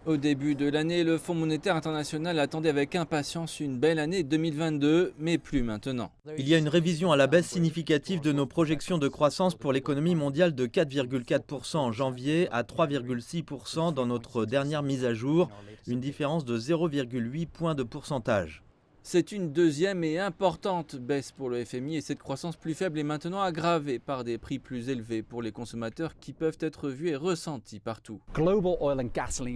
Au début de l'année, le Fonds monétaire international attendait avec impatience une belle année 2022, mais plus maintenant. Il y a une révision à la baisse significative de nos projections de croissance pour l'économie mondiale de 4,4% en janvier à 3,6% dans notre dernière mise à jour, une différence de 0,8 points de pourcentage. C'est une deuxième et importante baisse pour le FMI et cette croissance plus faible est maintenant aggravée par des prix plus élevés pour les consommateurs qui peuvent être vus et ressentis partout.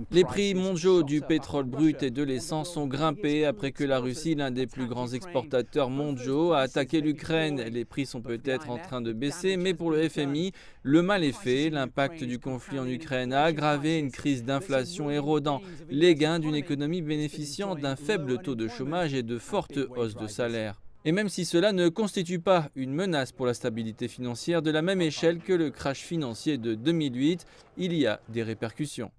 Les prix mondiaux du pétrole brut et de l'essence ont grimpé après que la Russie, l'un des plus grands exportateurs mondiaux, a attaqué l'Ukraine. Les prix sont peut-être en train de baisser, mais pour le FMI, le mal est fait. L'impact du conflit en Ukraine a aggravé une crise d'inflation érodant les gains d'une économie bénéficiant d'un faible taux de chômage et de fortes hausses de salaire. Et même si cela ne constitue pas une menace pour la stabilité financière de la même échelle que le crash financier de 2008, il y a des répercussions.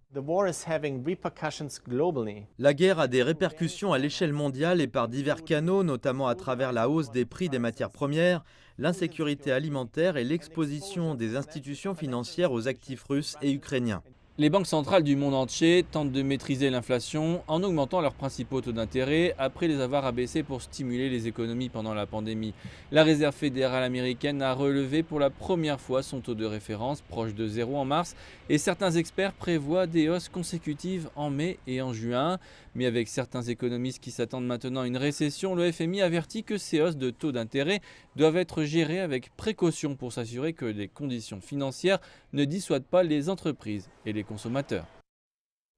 La guerre a des répercussions à l'échelle mondiale et par divers canaux, notamment à travers la hausse des prix des matières premières, l'insécurité alimentaire et l'exposition des institutions financières aux actifs russes et ukrainiens. Les banques centrales du monde entier tentent de maîtriser l'inflation en augmentant leurs principaux taux d'intérêt après les avoir abaissés pour stimuler les économies pendant la pandémie. La Réserve fédérale américaine a relevé pour la première fois son taux de référence proche de 0 en mars et certains experts prévoient des hausses consécutives en mai et en juin. Mais avec certains économistes qui s'attendent maintenant à une récession, le FMI avertit que ces hausses de taux d'intérêt doivent être gérées avec précaution pour s'assurer que les conditions financières ne dissuadent pas les entreprises et les consommateurs.